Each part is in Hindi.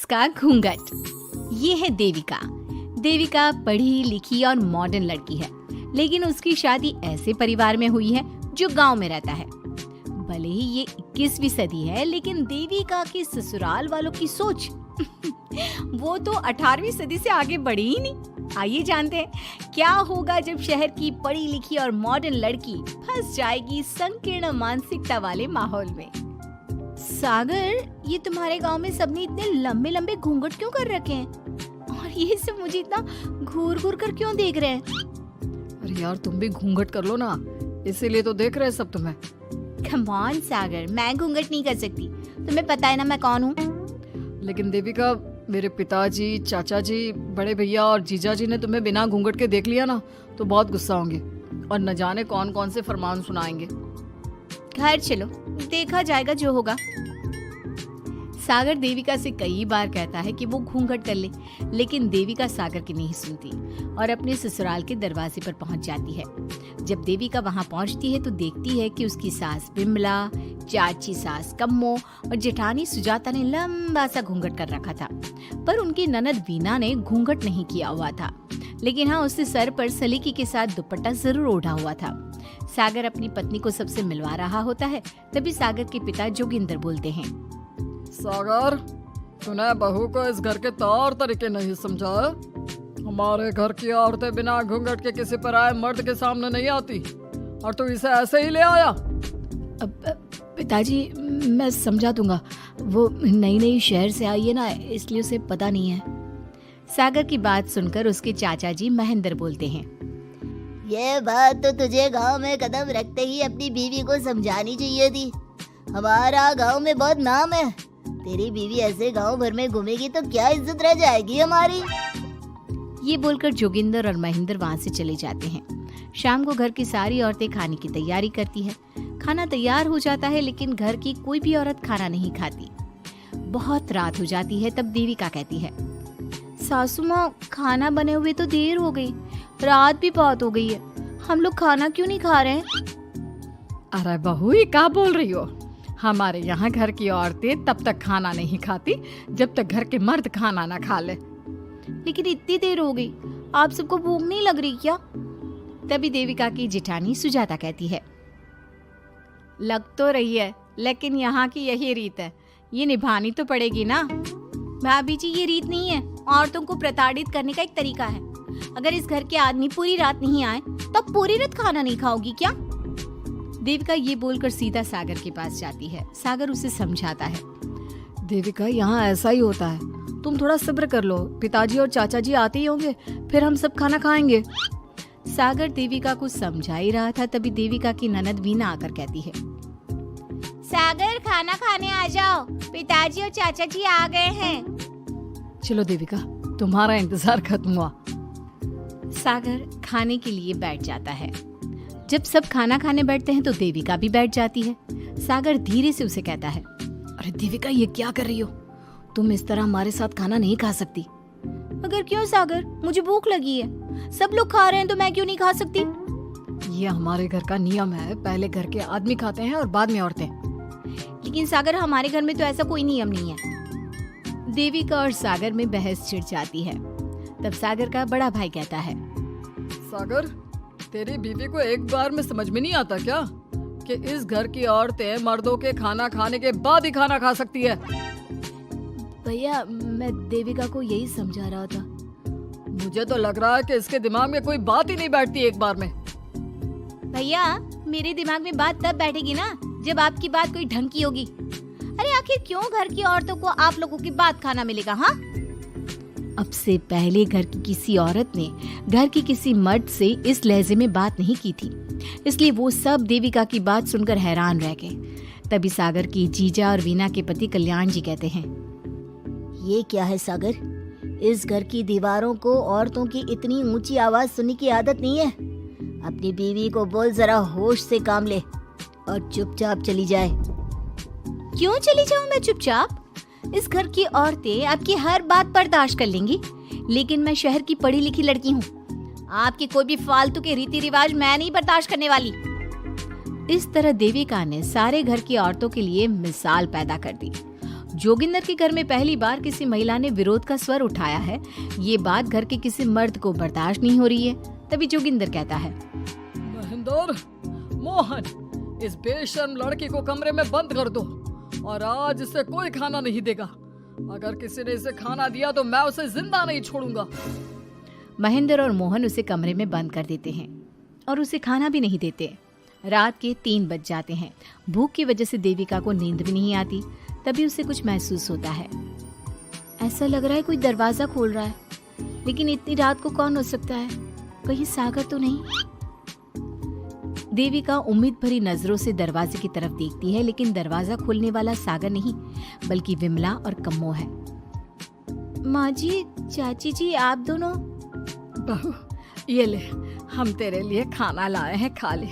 उसका घूंघट। ये है देविका। देविका पढ़ी लिखी और मॉडर्न लड़की है, लेकिन उसकी शादी ऐसे परिवार में हुई है जो गांव में रहता है। भले ही ये 21वीं सदी है, लेकिन देविका के ससुराल वालों की सोच वो तो 18वीं सदी से आगे बढ़ी ही नहीं। आइए जानते हैं क्या होगा जब शहर की पढ़ी लिखी और मॉडर्न लड़की फंस जाएगी संकीर्ण मानसिकता वाले माहौल में। सागर, ये तुम्हारे गांव में सबने इतने लंबे लंबे घूंघट क्यों कर रखे हैं? और ये सब मुझे इतना घूर घूर कर क्यों देख रहे हैं? अरे यार, तुम भी घूंघट कर लो ना, इसीलिए तो देख रहे हैं सब तुम्हें। कम ऑन सागर, मैं घूंघट नहीं कर सकती। तुम्हें पता है ना मैं कौन हूँ। लेकिन देविका, मेरे पिताजी, चाचा जी, बड़े भैया और जीजा जी ने तुम्हें बिना घूंघट के देख लिया ना तो बहुत गुस्सा होंगे और न जाने कौन कौन से फरमान सुनाएंगे। घर चलो, देखा जाएगा जो होगा। सागर देविका से कई बार कहता है कि वो घूंघट कर ले, लेकिन देविका सागर की नहीं सुनती और अपने ससुराल के दरवाजे पर पहुंच जाती है। जब देविका वहां पहुंचती है तो देखती है कि उसकी सास बिमला, चाची सास कम्मो और जेठानी सुजाता ने लंबा सा घूंघट कर रखा था, पर उनकी ननद वीना ने घूंघट नहीं किया हुआ था। लेकिन हाँ, उसने सर पर सलीकी के साथ दुपट्टा जरूर ओढ़ा हुआ था। सागर अपनी पत्नी को सबसे मिलवा रहा होता है, तभी सागर के पिता जोगिंदर बोलते हैं, सागर, तूने बहू को इस घर के तौर तरीके नहीं समझा। हमारे घर की औरतें बिना घूंघट के किसी पर आए मर्द के सामने नहीं आती और तू इसे ऐसे ही ले आया। पिताजी, मैं समझा दूंगा। वो नई नई शहर से आई है ना, इसलिए उसे पता नहीं है। सागर की बात सुनकर उसके चाचा जी महेंद्र बोलते हैं, ये बात तो तुझे गांव में कदम रखते ही अपनी बीवी को समझानी चाहिए थी। हमारा गांव में बहुत नाम है। तेरी बीवी ऐसे गांव भर में घूमेगी तो क्या इज्जत रह जाएगी हमारी। ये बोलकर जोगिंदर और महेंद्र वहाँ से चले जाते हैं। शाम को घर की सारी औरतें खाने की तैयारी करती है। खाना तैयार हो जाता है, लेकिन घर की कोई भी औरत खाना नहीं खाती। बहुत रात हो जाती है, तब देविका कहती है, सासू माँ, खाना बने हुए तो देर हो गई, रात भी बहुत हो गई है, हम लोग खाना क्यों नहीं खा रहे हैं? अरे बहू, ये क्या बोल रही हो? हमारे यहाँ घर की औरतें तब तक खाना नहीं खाती जब तक घर के मर्द खाना ना खा ले। लेकिन इतनी देर हो गई, आप सबको भूख नहीं लग रही क्या? तभी देविका की जेठानी सुजाता कहती है, लग तो रही है, लेकिन यहाँ की यही रीत है, ये निभानी तो पड़ेगी ना। भाभी जी, ये रीत नहीं है, औरतों को प्रताड़ित करने का एक तरीका है। अगर इस घर के आदमी पूरी रात नहीं आए तो पूरी रात खाना नहीं खाओगी क्या? देविका ये बोलकर सीधा सागर के पास जाती है। सागर उसे समझाता है, देविका, यहाँ ऐसा ही होता है, तुम थोड़ा सब्र कर लो, पिताजी और चाचा जी आते ही होंगे, फिर हम सब खाना खाएंगे। सागर देविका को समझा ही रहा था, तभी देविका की ननद वीना आकर कहती है, सागर, खाना खाने आ जाओ, पिताजी और चाचा जी आ गए हैं। चलो देविका, तुम्हारा इंतजार खत्म हुआ। सागर खाने के लिए बैठ जाता है। जब सब खाना खाने बैठते हैं तो देविका भी बैठ जाती है। सागर धीरे से उसे कहता है, अरे देविका, ये क्या कर रही हो? तुम इस तरह हमारे साथ खाना नहीं खा सकती। मगर क्यों सागर, मुझे भूख लगी है, सब लोग खा रहे हैं तो मैं क्यों नहीं खा सकती? ये हमारे घर का नियम है, पहले घर के आदमी खाते हैं और बाद में औरतें। लेकिन सागर, हमारे घर में तो ऐसा कोई नियम नहीं है। देविका और सागर में बहस छिड़ जाती है। तब सागर का बड़ा भाई कहता है, सागर, तेरी बीवी को एक बार में समझ में नहीं आता क्या कि इस घर की औरतें मर्दों के खाना खाने के बाद ही खाना खा सकती है? भैया, मैं देविका को यही समझा रहा था। मुझे तो लग रहा है कि इसके दिमाग में कोई बात ही नहीं बैठती एक बार में। भैया, मेरे दिमाग में बात तब बैठेगी ना जब आपकी बात कोई ढंग की होगी। अरे आखिर क्यों घर की औरतों को आप लोगों की बात खाना मिलेगा? हाँ, अब से पहले घर की किसी औरत ने घर की किसी मर्द से इस लहजे में बात नहीं की थी, इसलिए वो सब देविका की बात सुनकर हैरान रह गए। तभी सागर की जीजा और वीना के पति कल्याण जी कहते हैं, ये क्या है सागर, इस घर की दीवारों को औरतों की इतनी ऊंची आवाज सुनने की आदत नहीं है। अपनी बीवी को बोल जरा होश से काम ले और चुपचाप चली जाए। क्यों चली जाऊं मैं चुपचाप? इस घर की औरतें आपकी हर बात बर्दाश्त कर लेंगी, लेकिन मैं शहर की पढ़ी लिखी लड़की हूँ। आपके कोई भी फालतू के रीति रिवाज मैं नहीं बर्दाश्त करने वाली। इस तरह देविका ने सारे घर की औरतों के लिए मिसाल पैदा कर दी। जोगिंदर के घर में पहली बार किसी महिला ने विरोध का स्वर उठाया है, ये बात घर के किसी मर्द को बर्दाश्त नहीं हो रही है। तभी जोगिंदर कहता है, महेंद्र, मोहन, इस बेशर्म लड़की को कमरे में बंद कर दो और आज इसे कोई खाना नहीं देगा। अगर किसी ने इसे खाना दिया तो मैं उसे जिंदा नहीं छोड़ूंगा। महेंद्र और मोहन उसे कमरे में बंद कर देते हैं और उसे खाना भी नहीं देते। रात के 3 बज जाते हैं। भूख की वजह से देविका को नींद भी नहीं आती। तभी उसे कुछ महसूस होता है। ऐसा लग रहा है कोई दरवाजा खोल रहा है, लेकिन इतनी रात को कौन हो सकता है? कहीं सागर तो नहीं? देविका उम्मीद भरी नजरों से दरवाजे की तरफ देखती है, लेकिन दरवाजा खोलने वाला सागर नहीं बल्कि विमला और कम्मो है। माँ जी, चाची जी, आप दोनों? बहू, ये ले, हम तेरे लिए खाना लाए हैं, खा ले।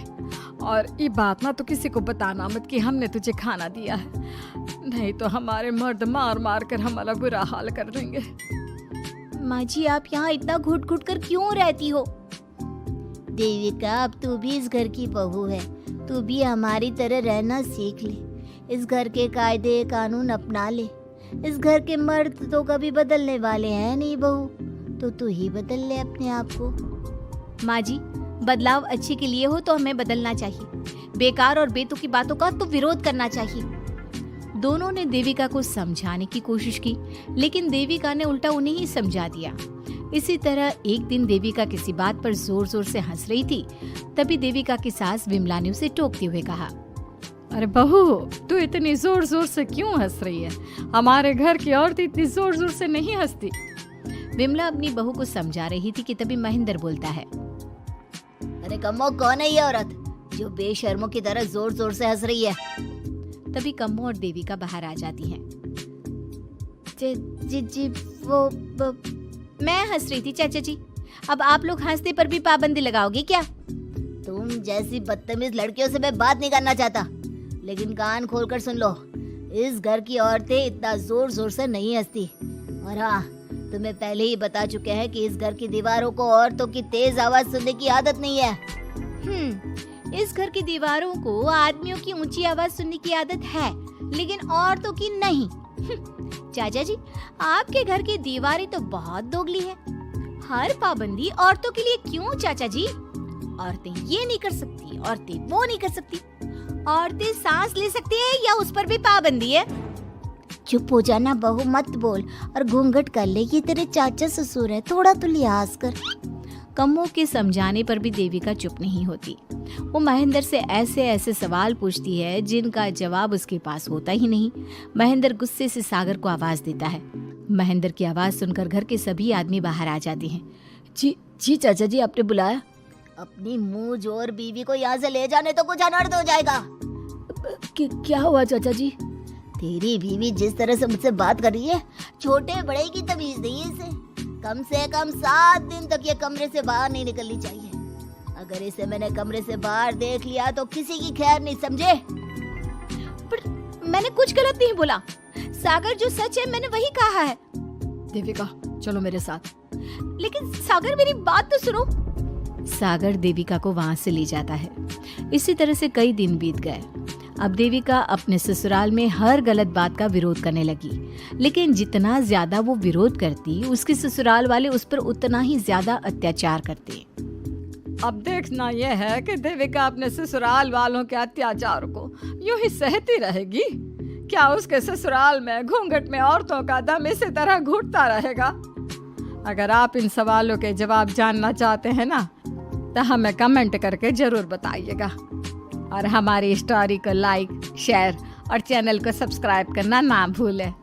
और ये बात ना तो किसी को बताना मत कि हमने तुझे खाना दिया है, नहीं तो हमारे मर्द मार मार कर हमारा बुरा हाल कर देंगे। माँ जी, आप यहाँ इतना घुट घुट कर क्यों रहती हो? देविका, अब तू भी इस घर की बहू है, तू भी हमारी तरह रहना सीख ले। इस घर के कायदे कानून अपना ले। इस घर के मर्द तो कभी बदलने वाले हैं नहीं बहू, तो तू ही बदल ले अपने आप को। माँ जी, बदलाव अच्छे के लिए हो तो हमें बदलना चाहिए। बेकार और बेतुकी बातों का तो विरोध करना चाहिए। दोनों ने देविका को समझाने की कोशिश की, लेकिन देविका ने उल्टा उन्हें ही समझा दिया। इसी तरह एक दिन देविका किसी बात पर जोर जोर से हंस रही थी। तभी देविका की सास विमला ने उसे टोकते हुए कहा, अरे बहू, तू इतनी जोर जोर से क्यों हंस रही है? हमारे घर की औरत इतनी जोर जोर से नहीं हंसती। विमला अपनी बहू को समझा रही थी कि तभी महेंद्र बोलता है, अरे कम्मो, कौन है ये औरत जो बेशर्मों की तरह जोर जोर से हंस रही है? तभी कम्मो और देविका बाहर आ जाती हैं। जी वो मैं हंस रही थी चाचा जी। अब आप लोग हंसने पर भी पाबंदी लगाओगे क्या? तुम जैसी बदतमीज लड़कियों से मैं बात नहीं करना चाहता, लेकिन कान खोलकर सुन लो, इस घर की औरतें इतना जोर जोर से नहीं हंसती। और हाँ, तुम्हें पहले ही बता चुके हैं कि इस घर की दीवारों को औरतों की तेज आवाज सुनने की आदत नहीं है। इस घर की दीवारों को आदमियों की ऊंची आवाज सुनने की आदत है, लेकिन औरतों की नहीं। चाचा जी, आपके घर की दीवारें तो बहुत दोगली है। हर पाबंदी औरतों के लिए क्यों चाचा जी? औरतें ये नहीं कर सकती, औरतें वो नहीं कर सकती। औरतें सांस ले सकती है या उस पर भी पाबंदी है? चुप हो जाना बहू, मत बोल और घूंघट कर ले। ये तेरे चाचा ससुर है, थोड़ा तो लिहाज कर। कम्मो के समझाने पर भी देविका चुप नहीं होती। वो महेंद्र से ऐसे ऐसे सवाल पूछती है जिनका जवाब उसके पास होता ही नहीं। महेंद्र गुस्से से सागर को आवाज देता है। महेंद्र की आवाज सुनकर घर के सभी आदमी बाहर आ जाते हैं। जी चाचा जी, आपने बुलाया? अपनी मुंह जोर बीवी को यहाँ से ले जाने तो कुछ अनर्थ हो जाएगा। क्या हुआ चाचा जी? तेरी बीवी जिस तरह से मुझसे बात कर रही है, छोटे बड़े की तमीज नहीं है इसे। कम से कम 7 दिन तक ये कमरे से बाहर नहीं निकलनी चाहिए। अगर इसे मैंने कमरे से बाहर देख लिया तो किसी की खैर नहीं, समझे? पर मैंने कुछ गलत नहीं बोला। सागर, जो सच है मैंने वही कहा है। देविका, चलो मेरे साथ। लेकिन सागर, मेरी बात तो सुनो। सागर देविका को वहां से ले जाता है। इसी तरह से कई दिन बीत गए। अब देविका अपने ससुराल में हर गलत बात का विरोध करने लगी, लेकिन जितना ज्यादा वो विरोध करती, उसके ससुराल वाले उस पर उतना ही ज्यादा अत्याचार करते। अब देखना यह है कि देविका अपने ससुराल वालों के अत्याचार को यूं ही सहती रहेगी। क्या उसके ससुराल में घूंघट में औरतों का दम इसी तरह घुटता रहेगा? अगर आप इन सवालों के जवाब जानना चाहते हैं ना, तो हमें कमेंट करके जरूर बताइएगा। और हमारी स्टोरी को लाइक, शेयर और चैनल को सब्सक्राइब करना ना भूलें।